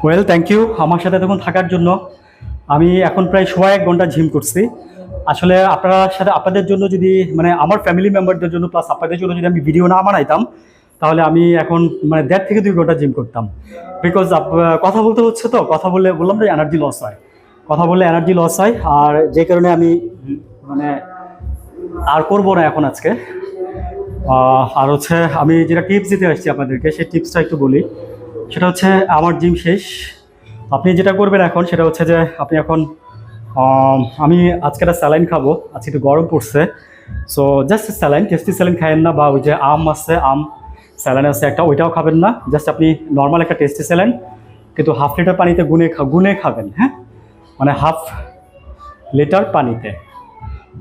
Well, thank you আমার সাথে এতক্ষণ থাকার জন্য। আমি এখন প্রায় সোয়া 1 ঘন্টা জিম করছি। আসলে আপনাদের জন্য যদি মানে আমার ফ্যামিলি মেম্বারদের জন্য প্লাস আপনাদের জন্য যদি আমি ভিডিও না বানাইতাম, তাহলে আমি এখন মানে 1.5 থেকে 2 ঘন্টা জিম করতাম। বিকজ কথা বলতে হচ্ছে, তো কথা বললে বললাম যে এনার্জি লস হয়, কথা বললে এনার্জি লস হয়, আর যে কারণে আমি মানে আর করবো না এখন আজকে। আর হচ্ছে আমি যেটা টিপস দিতে আসছি আপনাদেরকে, সেই টিপসটা একটু বলি। সেটা হচ্ছে আমার জিম শেষ। আপনি যেটা করবেন এখন সেটা হচ্ছে যে আপনি এখন আমি আজকে একটা স্যালাইন খাবো, আজকে একটু গরম পড়ছে। So just saline, tasty saline খাবেন না, বা ওই যে আম আছে, আম স্যালাইন আছে একটা, ওইটাও খাবেন না। জাস্ট আপনি নর্মাল একটা টেস্টি স্যালাইন, কিন্তু 1/2 লিটার পানিতে গুনে খাবেন, হ্যাঁ, মানে 1/2 লিটার পানিতে।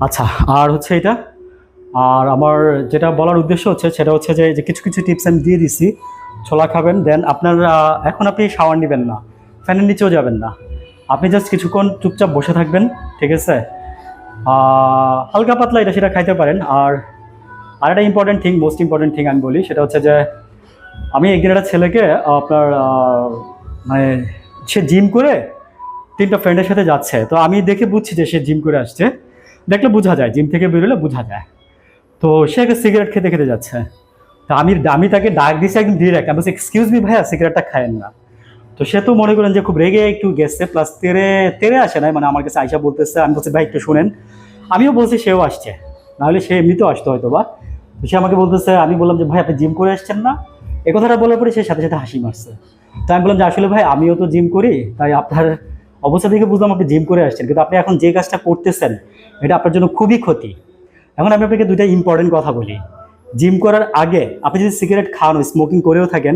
আচ্ছা, আর হচ্ছে এটা, আর আমার যেটা বলার উদ্দেশ্য হচ্ছে সেটা হচ্ছে যে কিছু কিছু টিপস আমি দিয়ে দিছি। ছোলা খাবেন, দেন আপনার এখন আপনি শাওয়ার নেবেন না, ফ্যানের নিচেও যাবেন না, আপনি জাস্ট কিছুক্ষণ চুপচাপ বসে থাকবেন, ঠিক আছে? হালকা পাতলা এটা সেটা খাইতে পারেন। আর একটা important thing, most important thing আমি বলি, সেটা হচ্ছে যে আমি একদিন একটা ছেলেকে আপনার মানে সে জিম করে 3টা ফ্রেন্ডের সাথে যাচ্ছে, তো আমি দেখে বুঝছি যে সে জিম করে আসছে, দেখলে বোঝা যায়, জিম থেকে বেরোলে বোঝা যায়। তো সে একটা সিগারেট খেতে খেতে যাচ্ছে। তো আমি তাকে ডাক দিছি একদম ডিরেক্ট, আমি বলছি এক্সকিউজ মি ভাইয়া, সিগারেটটা খায়েন না। তো সে তো মনে করেন যে খুব রেগে একটু গেছে, প্লাস তেরে তেরে আসে নাই, মানে আমার কাছে আইসা বলতেছে। আমি বলছি ভাই একটু শোনেন, আমিও বলছি সেও আসছে, নাহলে সে এমনিতেও আসতো হয়তো বা। তো সে আমাকে বলতেছে, আমি বললাম যে ভাই আপনি জিম করে আসছেন না? এ কথাটা বলার পরে সে সাথে সাথে হাসি মারছে। তাই আমি বললাম যে আসলে ভাই আমিও তো জিম করি, তাই আপনার অবস্থা দেখে বুঝলাম আপনি জিম করে আসছেন, কিন্তু আপনি এখন যে কাজটা করতেছেন এটা আপনার জন্য খুবই ক্ষতি। এখন আমি আপনাকে 2টা ইম্পর্টেন্ট কথা বলি। জিম করার আগে আপনি যদি সিগারেট খান, স্মোকিং করেও থাকেন,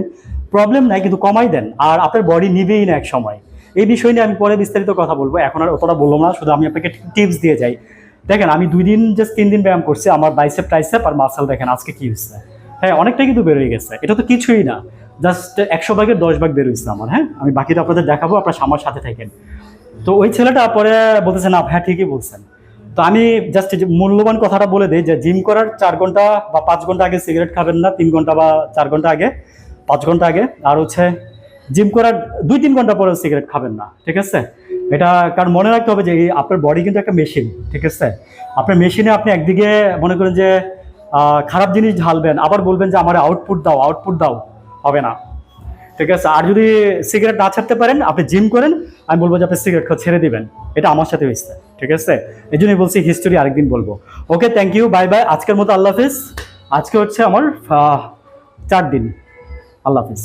প্রবলেম নাই, কিন্তু কমাই দেন, আর আপনার বডি নিবেই না এক সময়। এই বিষয় নিয়ে আমি পরে বিস্তারিত কথা বলবো, এখন আর অতটা বললাম না, শুধু আমি আপনাকে টিপস দিয়ে যাই। দেখেন আমি 2 দিন জাস্ট 3 দিন ব্যায়াম করছি, আমার বাইসেপ টাইসেপ আর মাসল দেখেন আজকে কি হচ্ছে। হ্যাঁ, অনেকটা কিন্তু বেরোয় গেছে, এটা তো কিছুই না, জাস্ট 100 ভাগের 10 ভাগ বেরোইছে আমার। হ্যাঁ, আমি বাকিটা আপনাদের দেখাবো, আপনার আমার সাথে থাকেন। তো ওই ছেলেটা পরে বলতেছে না হ্যাঁ ঠিকই বলছেন। তো আমি জাস্ট যে মূল্যবান কথাটা বলে দিই, যে জিম করার 4 ঘন্টা বা 5 ঘন্টা আগে সিগারেট খাবেন না, 3 ঘন্টা বা 4 ঘন্টা আগে, 5 ঘন্টা আগে। আর হচ্ছে জিম করার 2-3 ঘন্টা পরে সিগারেট খাবেন না, ঠিক আছে? এটা কারণ মনে রাখতে হবে যে আপনার বডি কিন্তু একটা মেশিন, ঠিক আছে? আপনার মেশিনে আপনি একদিকে মনে করেন যে খারাপ জিনিস ঢালবেন, আবার বলবেন যে আমার আউটপুট দাও, আউটপুট দাও, হবে না, ঠিক আছে? আর যদি সিগারেট না ছাড়তে পারেন, আপনি জিম করেন, আমি বলবো যে আপনি সিগারেট খাওয়া ছেড়ে দিবেন। এটা আমার সাথে হয়েছে, ঠিক আছে? এই জন্যই বলছি হিস্টোরি আরেকদিন বলবো। ওকে, থ্যাংক ইউ, বাই বাই, আজকের মতো আল্লাহ হাফিজ। আজকে হচ্ছে আমার 4 দিন। আল্লাহ হাফিজ।